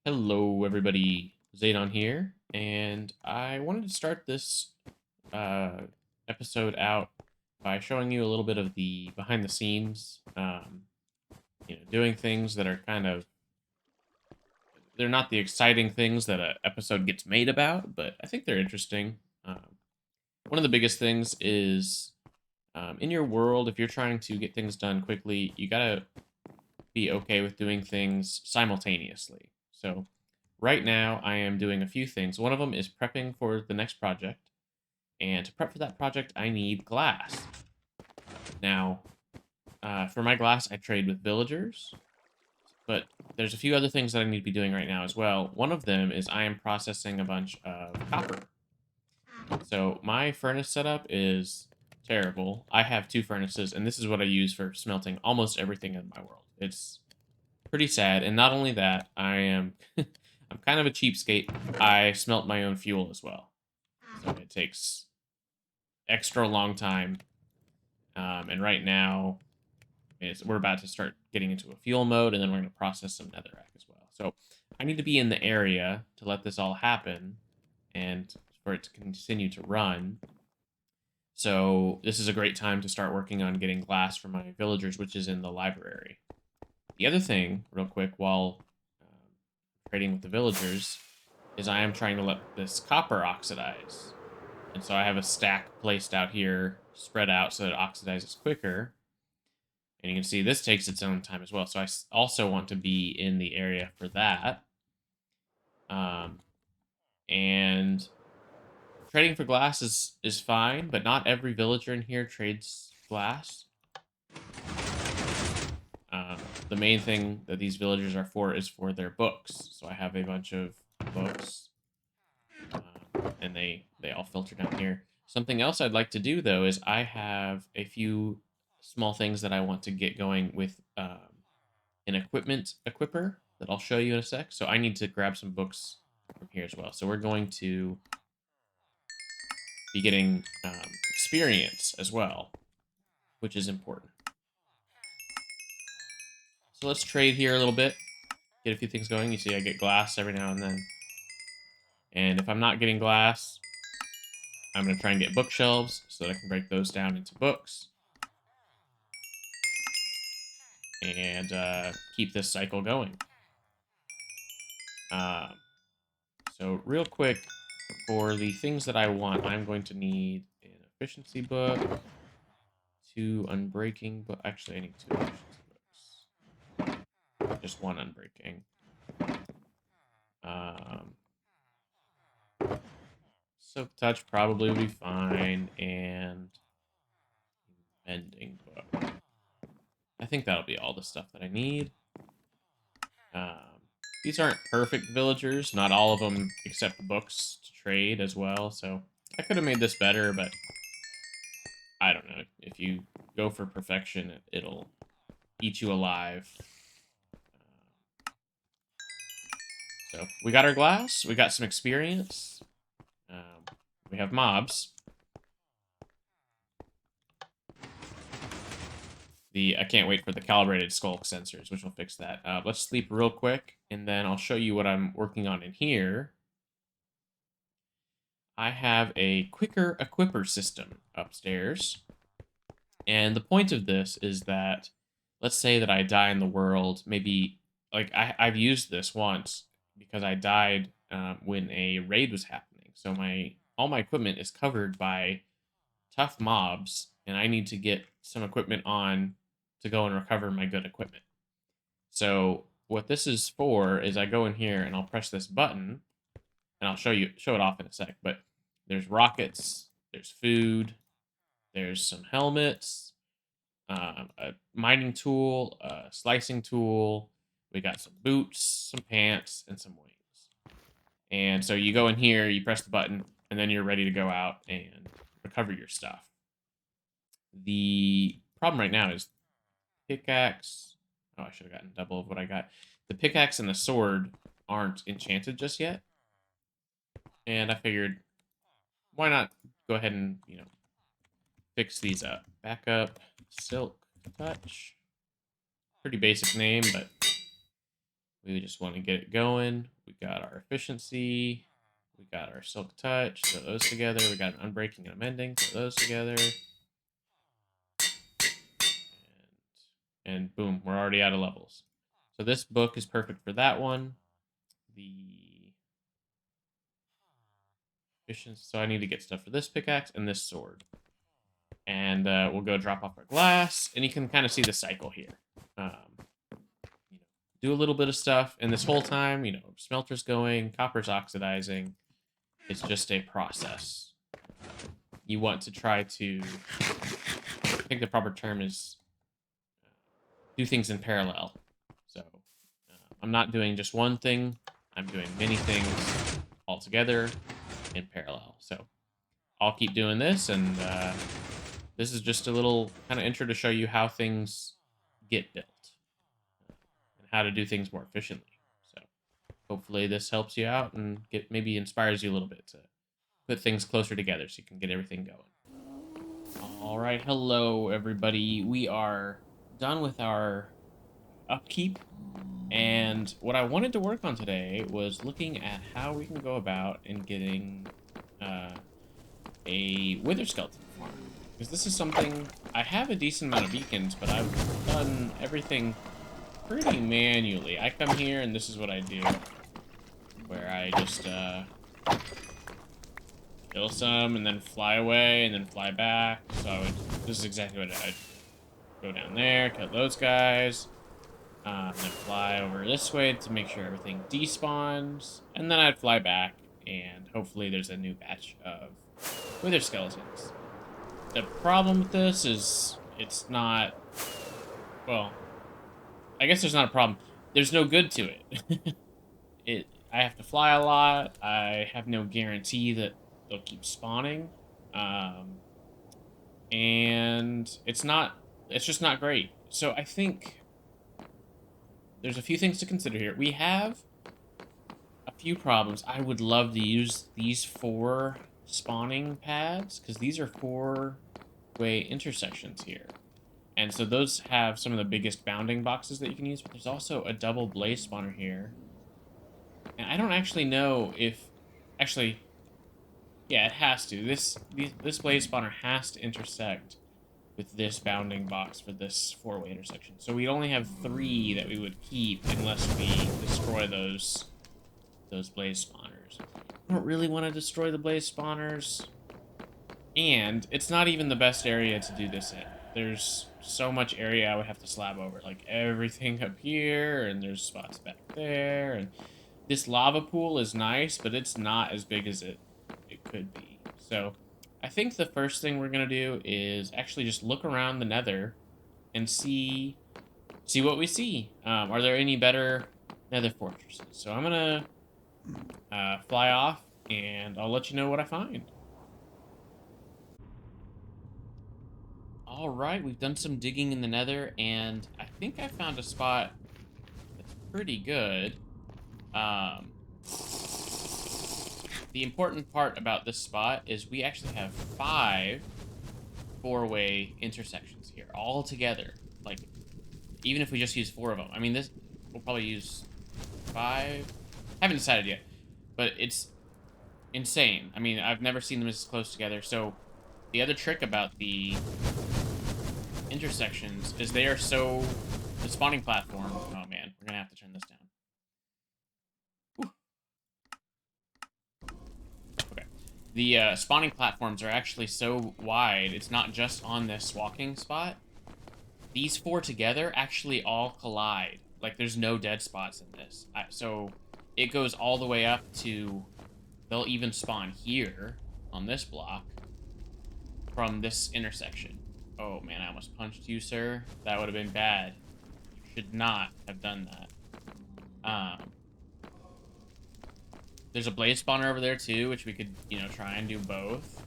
Hello, everybody. Zaydon here, and I wanted to start this uh, episode out by showing you a little bit of the behind the scenes. Doing things that are they're not the exciting things that an episode gets made about, but I think they're interesting. One of the biggest things is in your world, if you're trying to get things done quickly, you gotta be okay with doing things simultaneously. So right now, I am doing a few things. One of them is prepping for the next project. And to prep for that project, I need glass. Now, for my glass, I trade with villagers. But there's a few other things that I need to be doing right now as well. One of them is I am processing a bunch of copper. So my furnace setup is terrible. I have two furnaces, and this is what I use for smelting almost everything in my world. It's pretty sad. And not only that, I'm kind of a cheapskate. I smelt my own fuel as well. So it takes extra long time. And right now, we're about to start getting into a fuel mode, and then we're going to process some netherrack as well. So I need to be in the area to let this all happen and for it to continue to run. So this is a great time to start working on getting glass for my villagers, which is in the library. The other thing, real quick, while trading with the villagers, is I am trying to let this copper oxidize. And so I have a stack placed out here, spread out so that it oxidizes quicker. And you can see this takes its own time as well. So I also want to be in the area for that. And trading for glass is fine, but not every villager in here trades glass. Um, the main thing that these villagers are for is for their books. So I have a bunch of books, and they all filter down here. Something else I'd like to do though is I have a few small things that I want to get going with an equipment equipper that I'll show you in a sec. So I need to grab some books from here as well. So we're going to be getting experience as well, which is important. So let's trade here a little bit, get a few things going. You see I get glass every now and then. And if I'm not getting glass, I'm going to try and get bookshelves so that I can break those down into books. And keep this cycle going. So real quick, for the things that I want, I'm going to need an efficiency book, two unbreaking book. Actually, I need two efficiency books. Just one unbreaking. Silk touch probably would be fine, and mending book. I think that'll be all the stuff that I need. These aren't perfect villagers. Not all of them accept books to trade as well, so I could have made this better, but I don't know. If you go for perfection, it'll eat you alive. So we got our glass. We got some experience. We have mobs. I can't wait for the calibrated skulk sensors, which will fix that. Let's sleep real quick, and then I'll show you what I'm working on in here. I have a quicker equipper system upstairs. And the point of this is that, let's say that I die in the world, maybe, like, I've used this once because I died when a raid was happening. So all my equipment is covered by tough mobs, and I need to get some equipment on to go and recover my good equipment. So what this is for is I go in here and I'll press this button, and I'll show it off in a sec. But there's rockets, there's food, there's some helmets, a mining tool, a slicing tool. We got some boots, some pants, and some wings. And so you go in here, you press the button, and then you're ready to go out and recover your stuff. The problem right now is pickaxe. Oh, I should have gotten double of what I got. The pickaxe and the sword aren't enchanted just yet. And I figured, why not go ahead and, fix these up. Backup, silk touch. Pretty basic name, but we just want to get it going. got our efficiency. We got our silk touch. Throw those together. We got an unbreaking and a mending. Throw those together. And boom, we're already out of levels. So this book is perfect for that one. The efficiency. So I need to get stuff for this pickaxe and this sword. And we'll go drop off our glass. And you can kind of see the cycle here. Do a little bit of stuff. And this whole time, smelter's going, copper's oxidizing. It's just a process. You want to try to, I think the proper term is do things in parallel. So I'm not doing just one thing. I'm doing many things all together in parallel. So I'll keep doing this, and this is just a little kind of intro to show you how things get built and how to do things more efficiently. So hopefully this helps you out and maybe inspires you a little bit to put things closer together so you can get everything going. All right, hello everybody. We are done with our upkeep, and what I wanted to work on today was looking at how we can go about in getting a wither skeleton farm, because this is something I have a decent amount of beacons, but I've done everything pretty manually. I come here and this is what I do, where I just kill some and then fly away and then fly back. So this is exactly what I'd go down there, kill those guys, then fly over this way to make sure everything despawns, and then I'd fly back and hopefully there's a new batch of wither skeletons. The problem with this is it's not, well, I guess there's not a problem. There's no good to it. I have to fly a lot. I have no guarantee that they'll keep spawning. And it's just not great. So I think there's a few things to consider here. We have a few problems. I would love to use these 4 spawning pads, because these are 4-way intersections here. And so those have some of the biggest bounding boxes that you can use, but there's also a double blaze spawner here. And I don't actually know if, actually, yeah, it has to. This blaze spawner has to intersect with this bounding box for this 4-way intersection. So we only have 3 that we would keep unless we destroy those blaze spawners. I don't really want to destroy the blaze spawners, and it's not even the best area to do this in. There's so much area I would have to slab over, like everything up here, and there's spots back there, and this lava pool is nice, but it's not as big as it could be. So I think the first thing we're gonna do is actually just look around the nether and see what we see. Are there any better nether fortresses? So I'm gonna fly off, and I'll let you know what I find. All right, we've done some digging in the nether, and I think I found a spot that's pretty good. The important part about this spot is we actually have 5 4-way intersections here, all together. Like, even if we just use 4 of them. I mean, this, we'll probably use 5. Haven't decided yet, but it's insane. I mean, I've never seen them as close together. So the other trick about the intersections is they are so, the spawning platform, oh man, we're gonna have to turn this down. Whew. Okay. The spawning platforms are actually so wide, it's not just on this walking spot. These 4 together actually all collide. Like, there's no dead spots in this. So it goes all the way up to, they'll even spawn here on this block from this intersection. Oh man, I almost punched you, sir. That would have been bad. You should not have done that. There's a blaze spawner over there too, which we could, try and do both.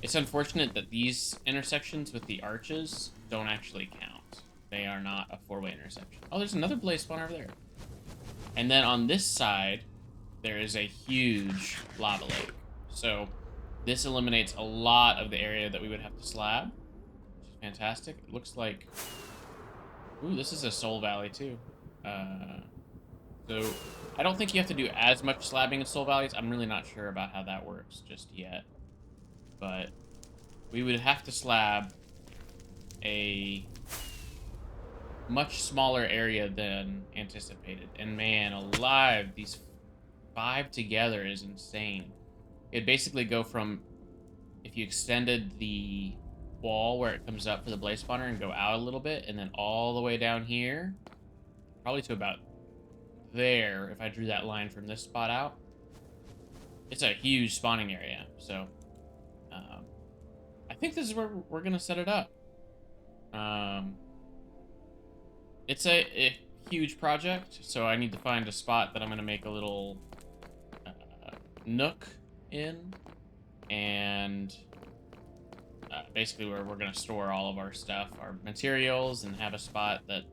It's unfortunate that these intersections with the arches don't actually count. They are not a 4-way intersection. Oh, there's another blaze spawner over there. And then on this side, there is a huge lava lake. So this eliminates a lot of the area that we would have to slab, which is fantastic. It looks like, ooh, this is a soul valley too. So I don't think you have to do as much slabbing in Soul Valleys. I'm really not sure about how that works just yet. But we would have to slab a much smaller area than anticipated. And man, alive, these 5 together is insane. It'd basically go from, if you extended the wall where it comes up for the blaze spawner and go out a little bit, and then all the way down here, probably to about there, if I drew that line from this spot out. It's a huge spawning area, so I think this is where we're gonna set it up. It's a huge project, so I need to find a spot that I'm gonna make a little nook in, and basically where we're gonna store all of our stuff, our materials, and have a spot that,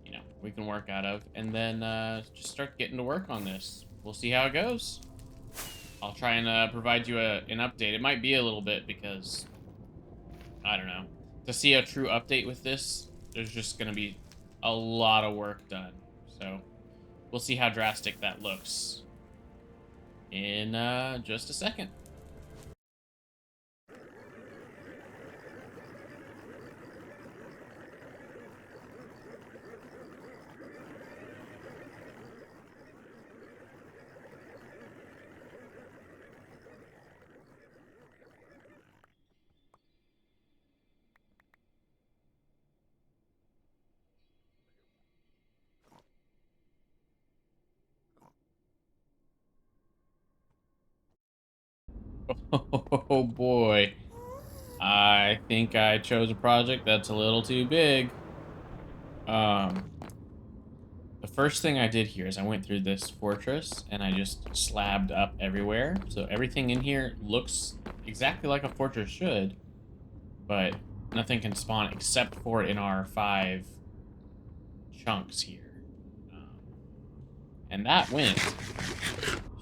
you know, we can work out of, and then just start getting to work on this. We'll see how it goes. I'll try and provide you an update. It might be a little bit because, I don't know. To see a true update with this, there's just going to be a lot of work done. So, we'll see how drastic that looks in just a second. Oh boy. I think I chose a project that's a little too big. The first thing I did here is I went through this fortress and I just slabbed up everywhere. So everything in here looks exactly like a fortress should, but nothing can spawn except for in our 5 chunks here. And that went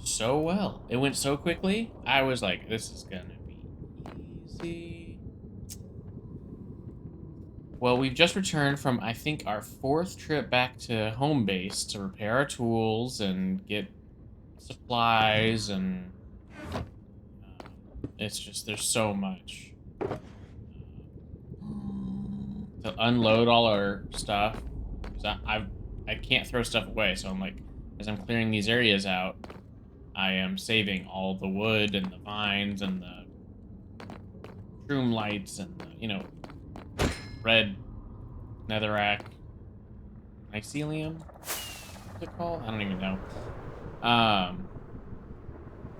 so well. It went so quickly. I was like, this is gonna be easy. Well, we've just returned from, I think, our 4th trip back to home base to repair our tools and get supplies, and it's just, there's so much to unload all our stuff. I can't throw stuff away, so I'm like, as I'm clearing these areas out, I am saving all the wood and the vines and the shroom lights and the, you know, red netherrack, mycelium, what's it called? I don't even know.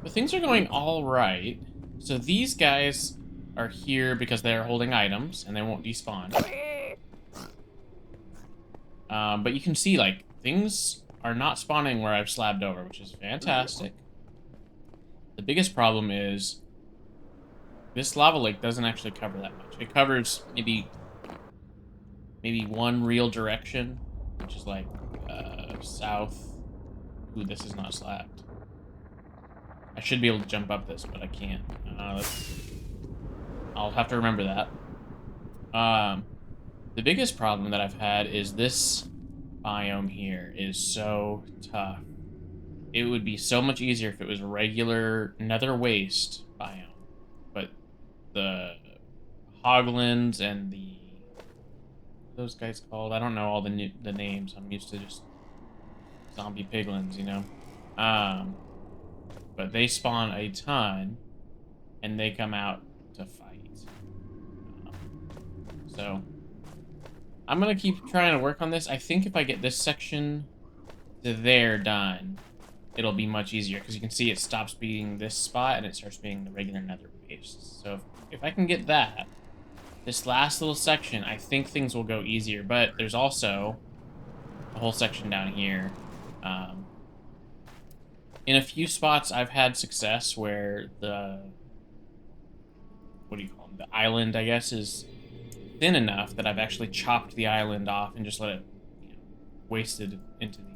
But things are going all right. So these guys are here because they're holding items and they won't despawn. But you can see, like, things are not spawning where I've slabbed over, which is fantastic. The biggest problem is this lava lake doesn't actually cover that much. It covers maybe one real direction, which is like south. Ooh, this is not slabbed. I should be able to jump up this, but I can't. I'll have to remember that. The biggest problem that I've had is this biome here is so tough. It would be so much easier if it was a regular nether waste biome. But the Hoglands and the... what are those guys called? I don't know all the names. I'm used to just zombie piglins, you know? But they spawn a ton, and they come out to fight. So... I'm going to keep trying to work on this. I think if I get this section to there done, it'll be much easier, because you can see it stops being this spot and it starts being the regular nether waste. So if I can get that, this last little section, I think things will go easier. But there's also a whole section down here. In a few spots, I've had success where the... what do you call them? The island, I guess, is thin enough that I've actually chopped the island off and just let it, you know, wasted into the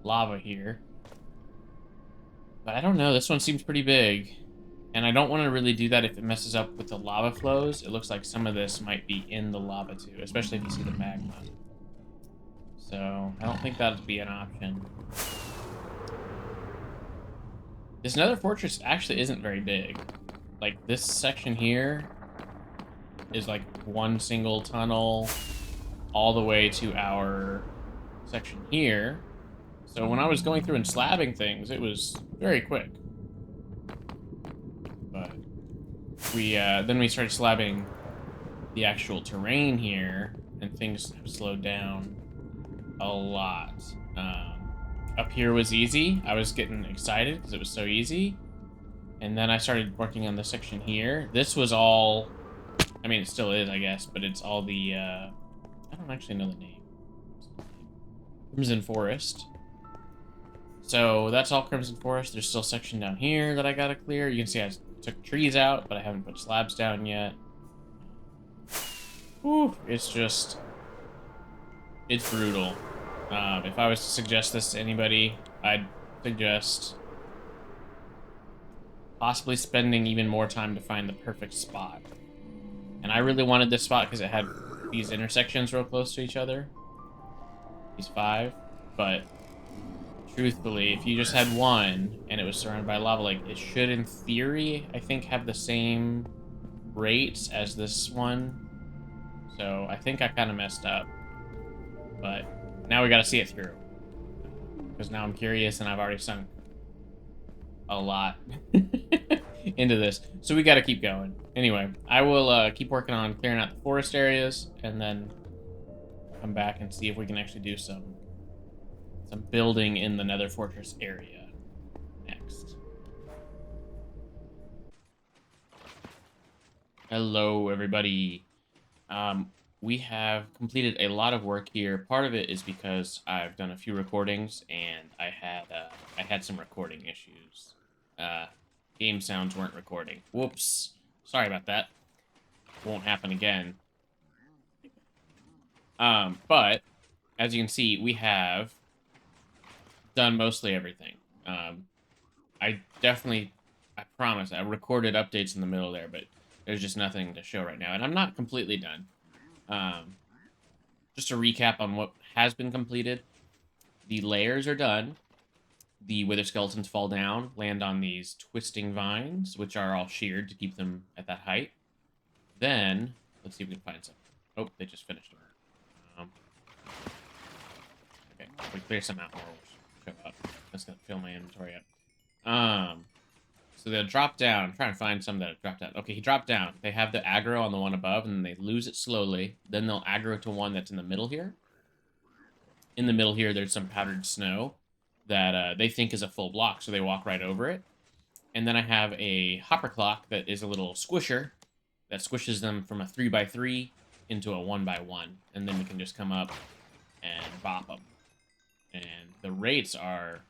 lava here. But I don't know, this one seems pretty big, and I don't want to really do that if it messes up with the lava flows. It looks like some of this might be in the lava too, especially if you see the magma. So I don't think that'd be an option. This Nether Fortress actually isn't very big. Like, this section here is like one single tunnel all the way to our section here. So when I was going through and slabbing things, it was very quick. But then we started slabbing the actual terrain here, and things have slowed down a lot. Up here was easy. I was getting excited because it was so easy. And then I started working on the section here. This was all, I mean, it still is, I guess, but it's all the, I don't actually know the name. Crimson Forest. So that's all Crimson Forest. There's still a section down here that I gotta clear. You can see I took trees out, but I haven't put slabs down yet. Whew, it's brutal. If I was to suggest this to anybody, I'd suggest possibly spending even more time to find the perfect spot. And I really wanted this spot because it had these intersections real close to each other. These 5. But truthfully, if you just had one and it was surrounded by lava, like, it should, in theory, I think, have the same rates as this one. So I think I kind of messed up. But now we gotta see it through. Because now I'm curious and I've already sunk a lot into this. So we gotta keep going. Anyway, I will keep working on clearing out the forest areas and then come back and see if we can actually do some building in the Nether Fortress area next. Hello, everybody. We have completed a lot of work here. Part of it is because I've done a few recordings and I had some recording issues. Game sounds weren't recording. Whoops. Sorry about that. Won't happen again. But as you can see, we have done mostly everything. I promise, I recorded updates in the middle there, but there's just nothing to show right now. And I'm not completely done. Just to recap on what has been completed. The layers are done. The wither skeletons fall down, land on these twisting vines, which are all sheared to keep them at that height. Then, let's see if we can find some. Oh, they just finished them. Okay, if we clear some out more, we'll show up. That's gonna fill my inventory up. So they'll drop down. I'm trying to find some that have dropped down. Okay, he dropped down. They have the aggro on the one above, and then they lose it slowly. Then they'll aggro to one that's in the middle here. In the middle here, there's some powdered snow that they think is a full block, so they walk right over it. And then I have a hopper clock that is a little squisher that squishes them from a 3x3 into a 1x1. And then we can just come up and bop them. And the rates are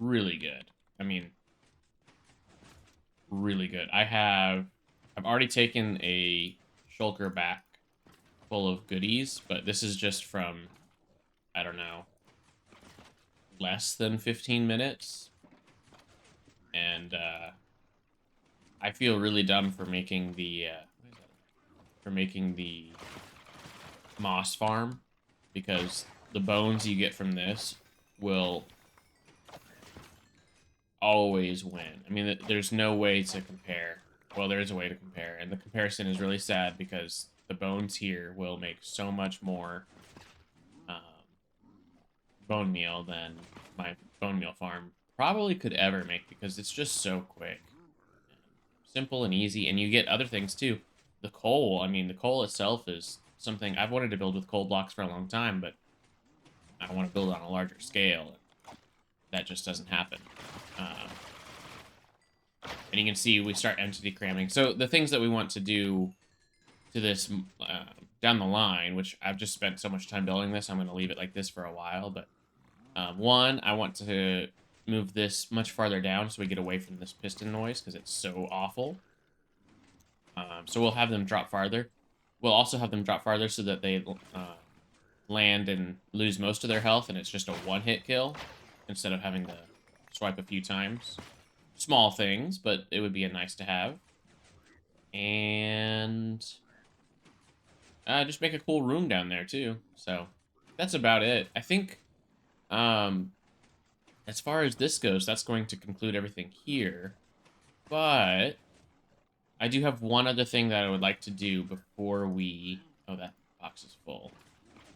really good. I mean, really good. I've already taken a shulker back full of goodies, but this is just from, I don't know, less than 15 minutes. And I feel really dumb for making the moss farm, because the bones you get from this will always win. I mean, there's no way to compare. Well, there is a way to compare, and the comparison is really sad because the bones here will make so much more bone meal than my bone meal farm probably could ever make, because it's just so quick. Simple and easy, and you get other things too. The coal, I mean, the coal itself is something I've wanted to build with coal blocks for a long time, but I want to build on a larger scale. That just doesn't happen. And you can see we start entity cramming. So the things that we want to do to this down the line, which I've just spent so much time building this, I'm going to leave it like this for a while. But one, I want to move this much farther down so we get away from this piston noise because it's so awful. So we'll have them drop farther. We'll also have them drop farther so that they land and lose most of their health, and it's just a one-hit kill instead of having to swipe a few times. Small things, but it would be a nice to have. And just make a cool room down there, too. So that's about it. I think, um, as far as this goes, that's going to conclude everything here. But I do have one other thing that I would like to do before we... Oh, that box is full.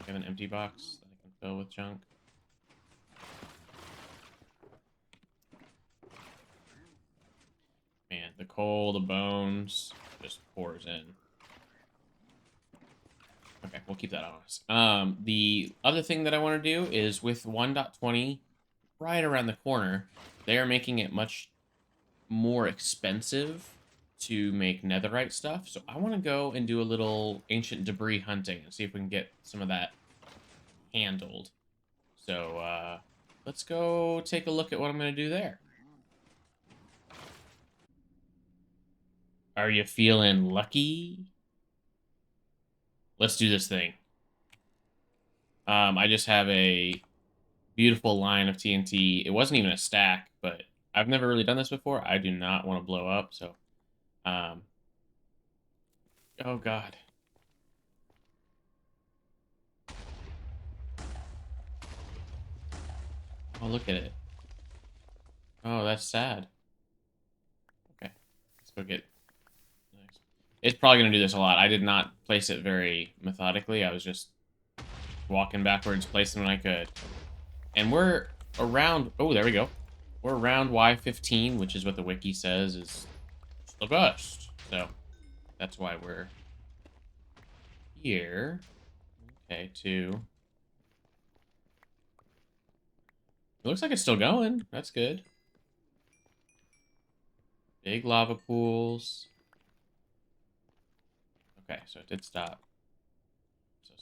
I have an empty box that I can fill with junk. Man, the coal, the bones, just pours in. Okay, we'll keep that on us. The other thing that I want to do is with 1.20 right around the corner, they are making it much more expensive to make netherite stuff. So I want to go and do a little ancient debris hunting and see if we can get some of that handled. So let's go take a look at what I'm going to do there. Are you feeling lucky? Let's do this thing. I just have a beautiful line of TNT. It wasn't even a stack, but I've never really done this before. I do not want to blow up, so... oh, God. Oh, look at it. Oh, that's sad. Okay. Let's go get... Nice. It's probably going to do this a lot. I did not place it very methodically. I was just walking backwards, placing when I could. And we're around... Oh, there we go. We're around Y15, which is what the wiki says is the best. So, that's why we're here. Okay, 2. It looks like it's still going. That's good. Big lava pools. Okay, so it did stop. I'm so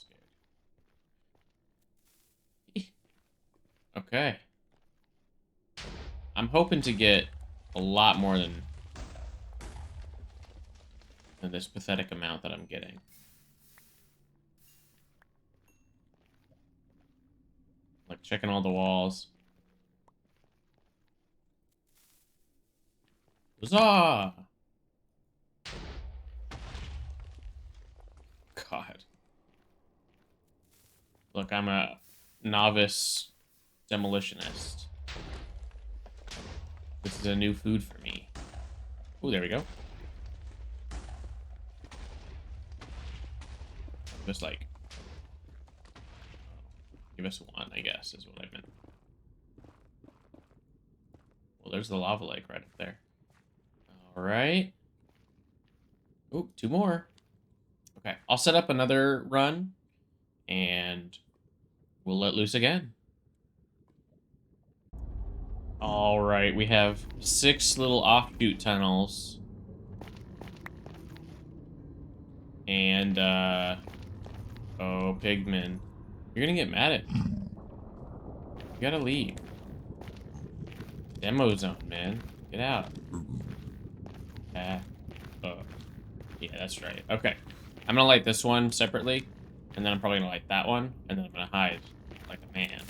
scared. Okay. I'm hoping to get a lot more than this pathetic amount that I'm getting. Like checking all the walls. Huzzah! God. Look, I'm a novice demolitionist. This is a new food for me. Oh, there we go. Just like... Give us 1, I guess, is what I meant. Well, there's the lava lake right up there. Alright. Oop, 2 more. Okay, I'll set up another run, and we'll let loose again. Alright, we have 6 little offshoot tunnels. And, oh, Pigman. You're gonna get mad at me. You gotta leave. Demo zone, man. Get out. Oh. Yeah, that's right. Okay. I'm gonna light this one separately, and then I'm probably gonna light that one, and then I'm gonna hide like a man.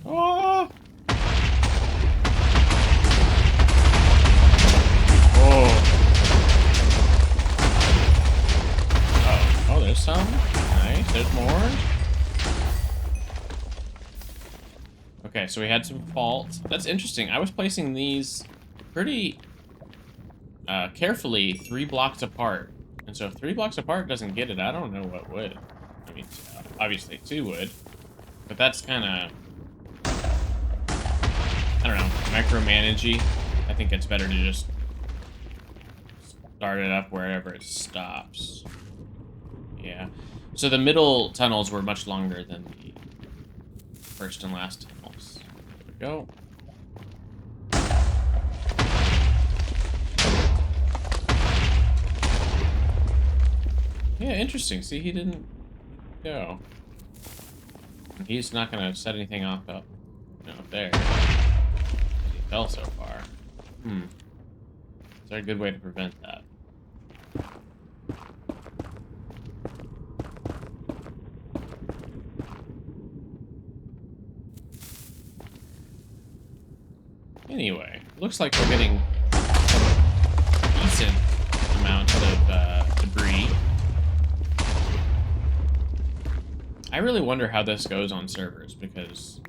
Oh! Oh, there's some. Nice. There's more. Okay, so we had some fault. That's interesting. I was placing these pretty carefully 3 blocks apart. And so if 3 blocks apart doesn't get it, I don't know what would. I mean, obviously 2 would. But that's kind of... I don't know, micromanagey. I think it's better to just start it up wherever it stops. Yeah. So the middle tunnels were much longer than the first and last tunnels. There we go. Yeah, interesting. See, he didn't go. He's not going to set anything off up, up there. He fell so far. Is there a good way to prevent that? Anyway, looks like we're getting a decent amount of debris. I really wonder how this goes on servers, because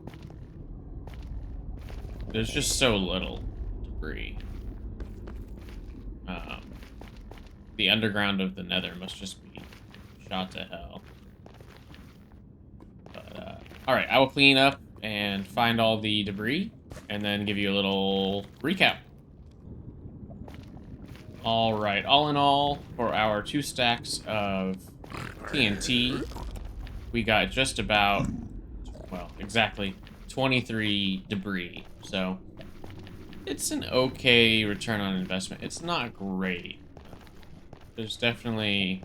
there's just so little debris. The underground of the Nether must just be shot to hell. But, alright, I will clean up and find all the debris, and then give you a little recap. Alright, all in all, for our 2 stacks of TNT, we got just about, well, exactly 23 debris. So, it's an okay return on investment. It's not great. There's definitely,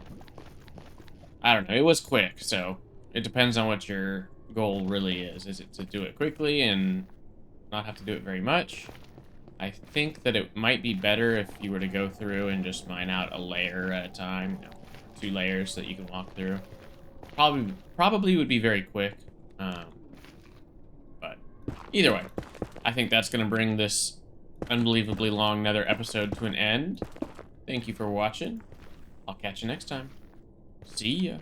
I don't know, it was quick, so it depends on what your goal really is. Is it to do it quickly and not have to do it very much? I think that it might be better if you were to go through and just mine out a layer at a time, 2 layers that you can walk through. Probably would be very quick, but either way, I think that's going to bring this unbelievably long Nether episode to an end. Thank you for watching. I'll catch you next time. See ya.